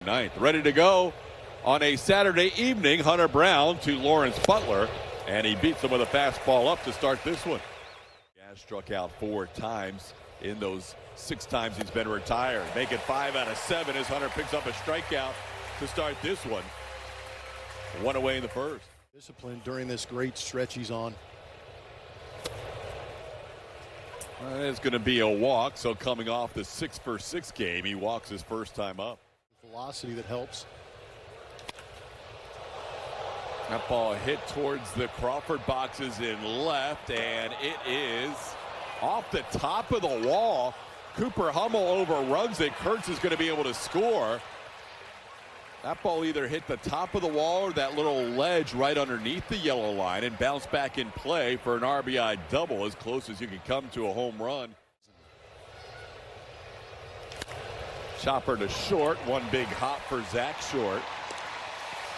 ninth. Ready to go on a Saturday evening. Hunter Brown to Lawrence Butler, and he beats him with a fastball up to start this one. Gas struck out 4 times in those 6 times he's been retired. Make it 5 out of 7 as Hunter picks up a strikeout to start this one. 1 away in the first. Discipline during this great stretch he's on. It's going to be a walk, so coming off the 6-for-6 game, he walks his first time up. Velocity that helps. That ball hit towards the Crawford boxes in left, and it is off the top of the wall. Cooper Hummel overruns it. Kurtz is going to be able to score. That ball either hit the top of the wall or that little ledge right underneath the yellow line and bounced back in play for an RBI double, as close as you can come to a home run. Chopper to short. One big hop for Zach Short.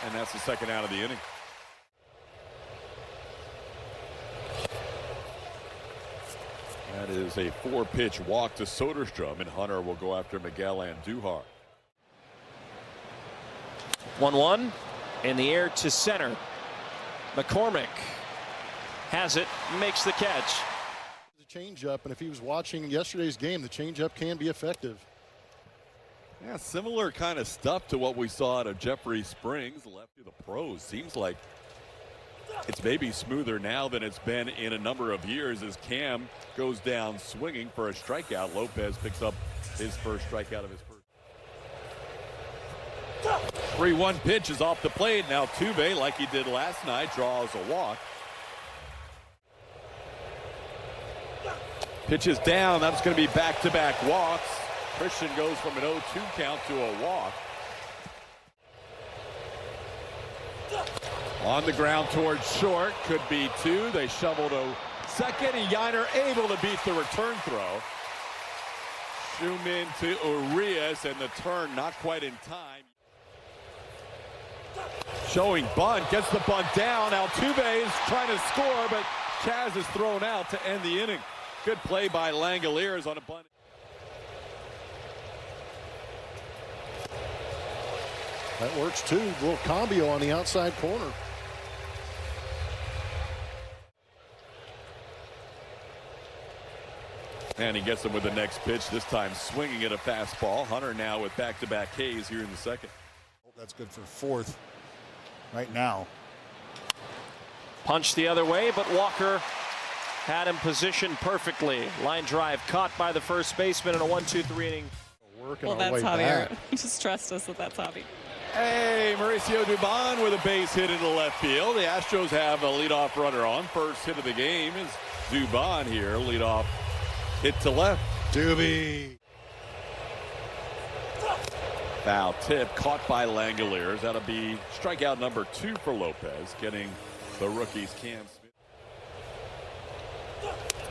And that's the second out of the inning. That is a 4-pitch walk to Soderstrom, and Hunter will go after Miguel Andujar. 1-1 in the air to center. McCormick has it, makes the catch. It's a changeup, and if he was watching yesterday's game, the changeup can be effective. Yeah, similar kind of stuff to what we saw out of Jeffrey Springs, lefty of the pros. Seems like it's maybe smoother now than it's been in a number of years as Cam goes down swinging for a strikeout. Lopez picks up his first strikeout of his first. 3-1 pitch is off the plate. Now Tuve, like he did last night, draws a walk. Pitch is down. That's going to be back-to-back walks. Christian goes from an 0-2 count to a walk. On the ground towards short. Could be 2. They shovel to second, and Yiner able to beat the return throw. Zoom in to Urias, and the turn not quite in time. Showing bunt, gets the bunt down. Altuve is trying to score, but Chaz is thrown out to end the inning. Good play by Langoliers on a bunt. That works too. A little combo on the outside corner. And he gets him with the next pitch, this time swinging at a fastball. Hunter now with back-to-back Ks here in the second. That's good for 4th right now. Punch the other way, but Walker had him positioned perfectly. Line drive caught by the first baseman in a 1-2-3 inning. Well, that's Javier. Just trust us that that's Javi. Hey, Mauricio Dubon with a base hit into left field. The Astros have a leadoff runner on. First hit of the game is Dubon here. Leadoff hit to left. Doobie. Foul tip caught by Langoliers. That'll be strikeout number 2 for Lopez, getting the rookie's Cam Smith.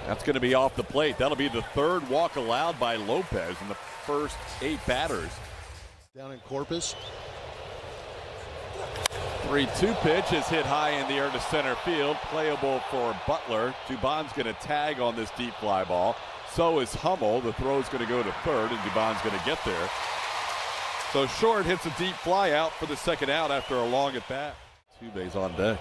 That's going to be off the plate. That'll be the 3rd walk allowed by Lopez in the first 8 batters. Down in Corpus. 3-2 pitch is hit high in the air to center field. Playable for Butler. Dubon's going to tag on this deep fly ball. So is Hummel. The throw's going to go to third, and Dubon's going to get there. So Short hits a deep fly out for the second out after a long at bat. 2 bays on deck.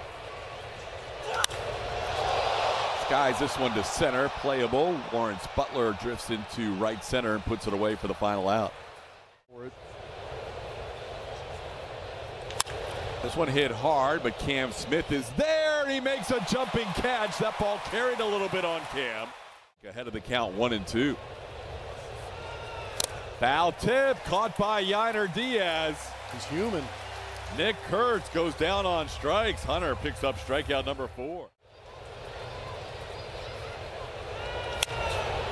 Skies this one to center. Playable. Lawrence Butler drifts into right center and puts it away for the final out. This one hit hard, but Cam Smith is there, and he makes a jumping catch. That ball carried a little bit on Cam. Ahead of the count, 1-2. Foul tip caught by Yiner Diaz. He's human. Nick Kurtz goes down on strikes. Hunter picks up strikeout number 4.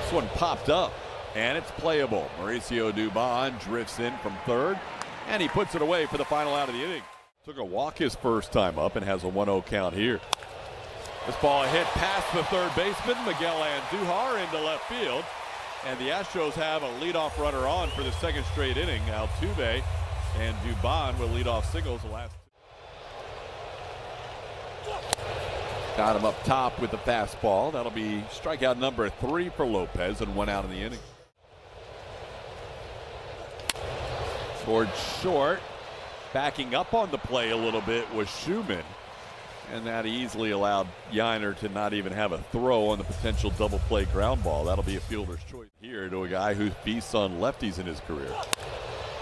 This one popped up, and it's playable. Mauricio Dubon drifts in from third, and he puts it away for the final out of the inning. Took a walk his first time up and has a 1-0 count here. This ball hit past the third baseman, Miguel Andujar, into left field. And the Astros have a leadoff runner on for the second straight inning. Altuve and Dubon will lead off singles the last 2. Got him up top with the fastball. That'll be strikeout number 3 for Lopez, and 1 out in the inning. Towards short. Backing up on the play a little bit was Schumann. And that easily allowed Yiner to not even have a throw on the potential double play ground ball. That'll be a fielder's choice here to a guy who feasts on lefties in his career.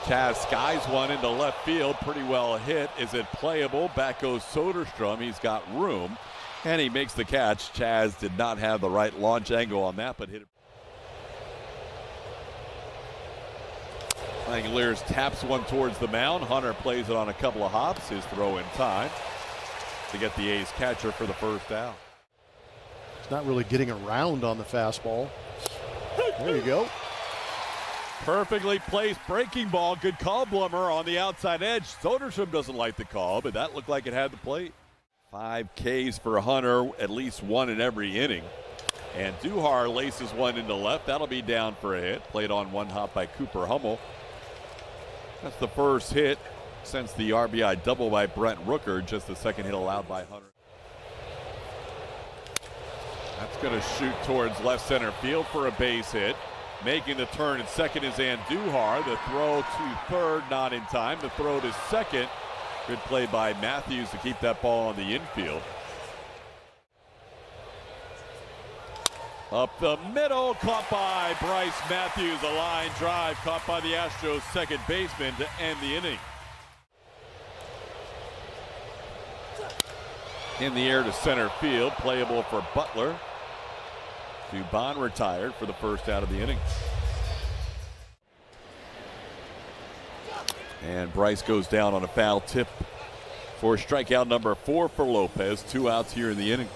Chaz skies one into left field, pretty well hit. Is it playable? Back goes Soderstrom. He's got room, and he makes the catch. Chaz did not have the right launch angle on that, but hit it. Langoliers taps one towards the mound. Hunter plays it on a couple of hops. His throw in time to get the A's catcher for the first out. He's not really getting around on the fastball. There you go. Perfectly placed breaking ball. Good call, Blummer, on the outside edge. Soderstrom doesn't like the call, but that looked like it had the plate. 5 Ks for Hunter, at least one in every inning. And Duhar laces one into left. That'll be down for a hit. Played on one hop by Cooper Hummel. That's the first hit since the RBI double by Brent Rooker, just the second hit allowed by Hunter. That's going to shoot towards left center field for a base hit. Making the turn at second is Andujar. The throw to third, not in time. The throw to second. Good play by Matthews to keep that ball on the infield. Up the middle, caught by Bryce Matthews. A line drive caught by the Astros second baseman to end the inning. In the air to center field, playable for Butler. Dubon retired for the first out of the inning. And Bryce goes down on a foul tip for strikeout number 4 for Lopez. 2 outs here in the inning.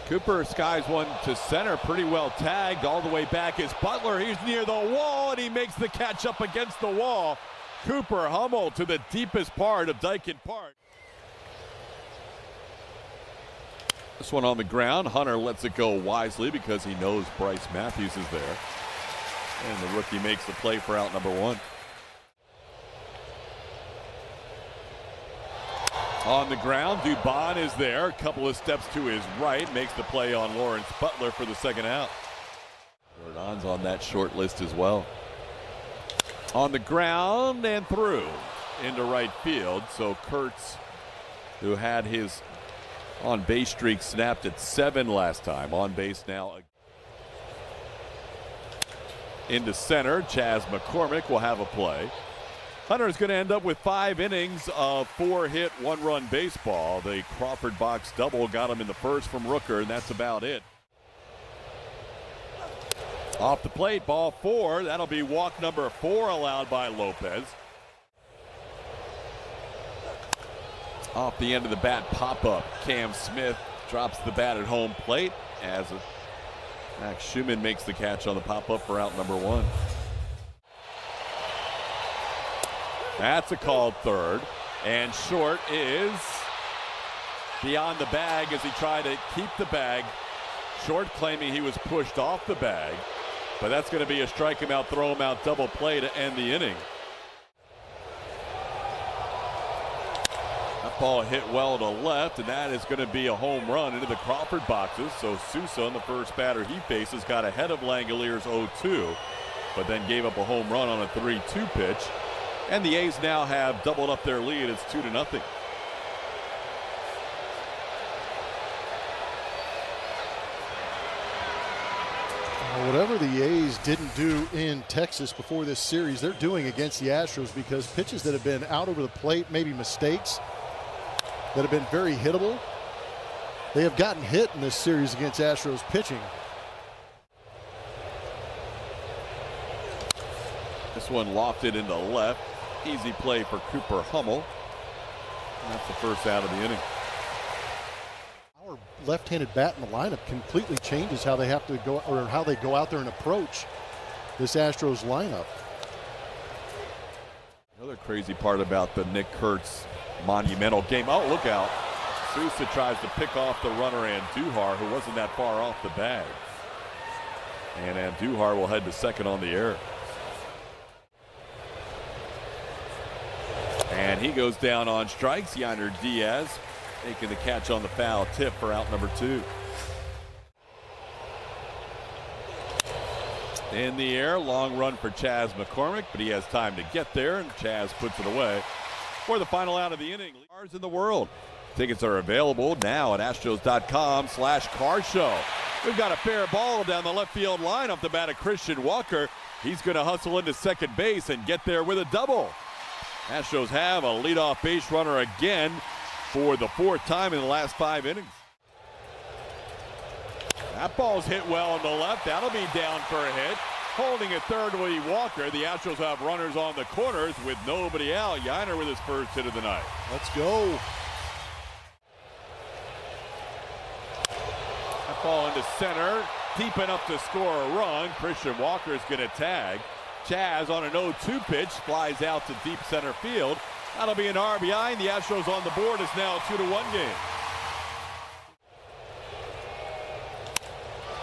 Cooper skies one to center, pretty well tagged. All the way back is Butler. He's near the wall, and he makes the catch up against the wall. Cooper Hummel to the deepest part of Daikin Park. This one on the ground. Hunter lets it go wisely because he knows Bryce Matthews is there. And the rookie makes the play for out number 1. On the ground, Dubon is there. A couple of steps to his right. Makes the play on Lawrence Butler for the second out. Jordan's on that short list as well. On the ground and through into right field. So Kurtz, who had his on-base streak snapped at 7 last time. On base now. Into center, Chaz McCormick will have a play. Hunter is going to end up with 5 innings of 4-hit, 1-run baseball. The Crawford box double got him in the first from Rooker, and that's about it. Off the plate, ball 4. That'll be walk number 4 allowed by Lopez. Off the end of the bat pop-up, Cam Smith drops the bat at home plate as Max Schumann makes the catch on the pop-up for out number 1. That's a called third, and short is beyond the bag as he tried to keep the bag. Short claiming he was pushed off the bag, but that's going to be a strike him out, throw him out double play to end the inning. That ball hit well to left, and that is going to be a home run into the Crawford boxes. So Sousa, on the first batter he faces, got ahead of Langoliers 0-2, but then gave up a home run on a 3-2 pitch. And the A's now have doubled up their lead. It's 2-0. Whatever the A's didn't do in Texas before this series, they're doing against the Astros, because pitches that have been out over the plate, maybe mistakes that have been very hittable, they have gotten hit in this series against Astros pitching. This one lofted into left. Easy play for Cooper Hummel. And that's the first out of the inning. Our left-handed bat in the lineup completely changes how they have to go, or how they go out there and approach this Astros lineup. Another crazy part about the Nick Kurtz monumental game. Oh, look out. Sousa tries to pick off the runner Andujar, who wasn't that far off the bag. And Andujar will head to second on the error. And he goes down on strikes. Yiner Diaz making the catch on the foul tip for out number 2. In the air, long run for Chaz McCormick, but he has time to get there, and Chaz puts it away for the final out of the inning. Cars in the world. Tickets are available now at Astros.com/car show. We've got a fair ball down the left field line off the bat of Christian Walker. He's going to hustle into second base and get there with a double. Astros have a leadoff base runner again for the fourth time in the last 5 innings. That ball's hit well on the left. That'll be down for a hit. Holding at third will be Walker. The Astros have runners on the corners with nobody out. Yiner with his first hit of the night. Let's go. That ball into center. Deep enough to score a run. Christian Walker is going to tag. Chaz on an 0-2 pitch flies out to deep center field. That'll be an RBI, and the Astros on the board. It's now a 2-1 game.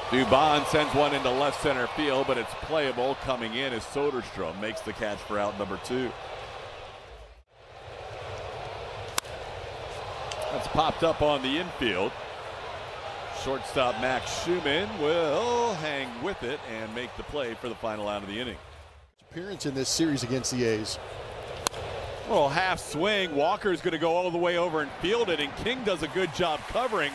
Dubon sends one into left center field, but it's playable. Coming in as Soderstrom makes the catch for out number 2. That's popped up on the infield. Shortstop Max Schumann will hang with it and make the play for the final out of the inning. Appearance in this series against the A's. Well, half swing. Walker's going to go all the way over and field it, and King does a good job covering.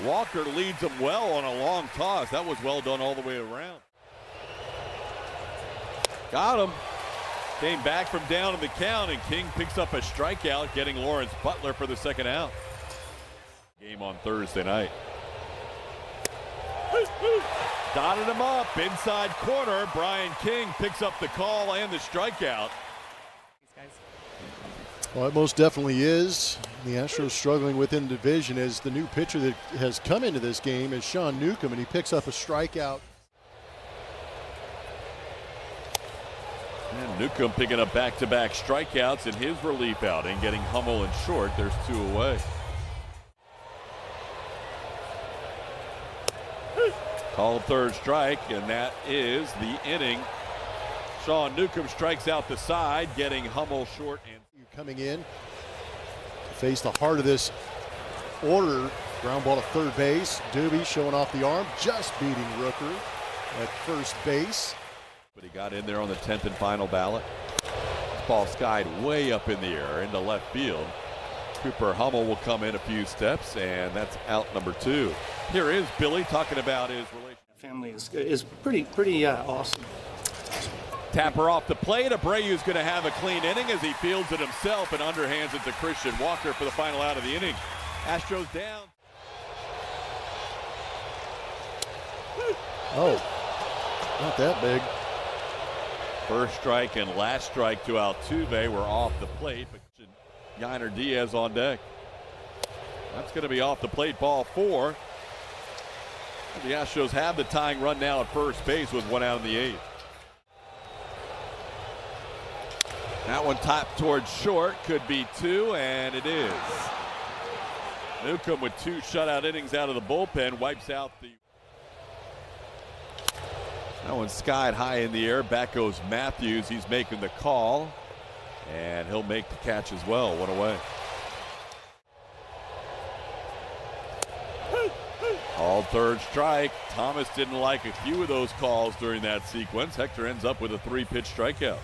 Walker leads him well on a long toss. That was well done all the way around. Got him. Came back from down in the count, and King picks up a strikeout, getting Lawrence Butler for the second out. Game on Thursday night. Dotted him up inside corner. Brian King picks up the call and the strikeout. Well, it most definitely is. The Astros struggling within the division as the new pitcher that has come into this game is Sean Newcomb, and he picks up a strikeout. And Newcomb picking up back-to-back strikeouts in his relief outing, getting Hummel in short. There's 2 away. Called third strike, and that is the inning. Sean Newcomb strikes out the side, getting Hummel short. And coming in to face the heart of this order. Ground ball to third base. Doobie showing off the arm, just beating Rooker at first base. But he got in there on the 10th and final ballot. This ball skied way up in the air into left field. Cooper Hummel will come in a few steps, and that's out number 2. Here is Billy talking about his relationship. Family is pretty awesome. Tapper off the plate. Abreu's going to have a clean inning as he fields it himself and underhands it to Christian Walker for the final out of the inning. Astros down. Oh, not that big. First strike and last strike to Altuve were off the plate, but Yiner Diaz on deck. That's going to be off the plate, ball 4. The Astros have the tying run now at first base with 1 out in the 8th. That one topped towards short, could be 2, and it is. Newcomb with 2 shutout innings out of the bullpen wipes out the. That one skied high in the air. Back goes Matthews. He's making the call, and he'll make the catch as well. 1 away. All third strike. Thomas didn't like a few of those calls during that sequence. Hector ends up with a 3-pitch strikeout.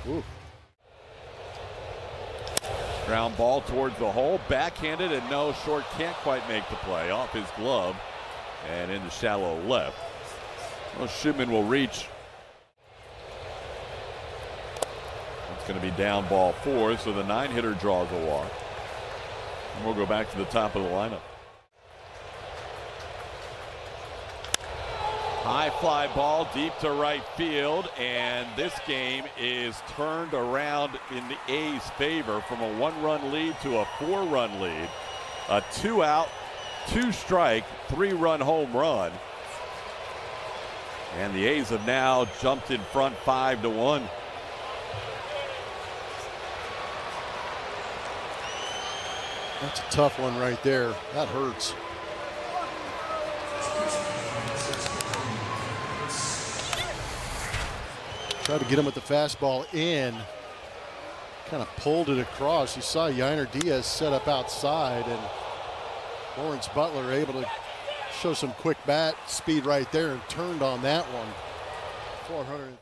Ooh. Ground ball towards the hole, backhanded, and no, short can't quite make the play. Off his glove and into shallow left. Well, Schumann will reach. It's going to be down ball 4, so the 9-hitter draws a walk. And we'll go back to the top of the lineup. High fly ball deep to right field, and this game is turned around in the A's favor from a 1-run lead to a 4-run lead. A 2-out, 2-strike, 3-run home run. And the A's have now jumped in front 5-1. That's a tough one right there. That hurts. Tried to get him with the fastball in. Kind of pulled it across. You saw Yiner Diaz set up outside, and Lawrence Butler able to show some quick bat speed right there and turned on that one. 400.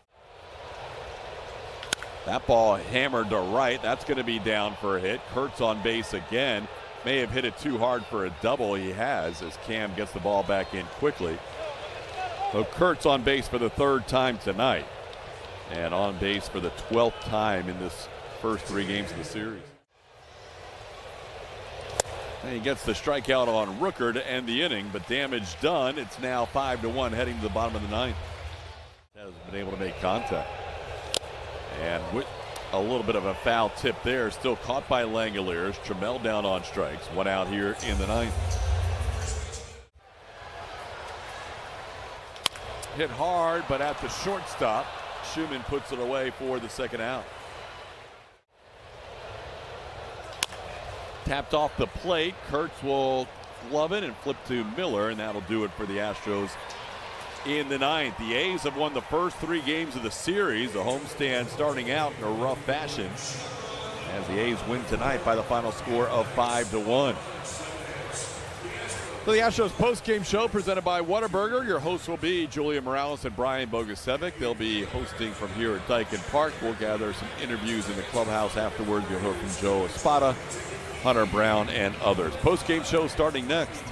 That ball hammered to right. That's going to be down for a hit. Kurtz on base again. May have hit it too hard for a double. He has, as Cam gets the ball back in quickly. So Kurtz on base for the 3rd time tonight, and on base for the 12th time in this first 3 games of the series. And he gets the strikeout on Rooker to end the inning, but damage done. It's now 5-1 heading to the bottom of the 9th. Has been able to make contact. And with a little bit of a foul tip there, still caught by Langoliers. Trammell down on strikes. 1 out here in the 9th. Hit hard, but at the shortstop, Schumann puts it away for the 2nd out. Tapped off the plate. Kurtz will glove it and flip to Miller, and that'll do it for the Astros in the 9th. The A's have won the first 3 games of the series. The homestand starting out in a rough fashion as the A's win tonight by the final score of 5-1. So the Astros post-game show presented by Whataburger. Your hosts will be Julia Morales and Brian Bogusevic. They'll be hosting from here at Dyken Park. We'll gather some interviews in the clubhouse afterwards. You'll hear from Joe Espada, Hunter Brown, and others. Post-game show starting next.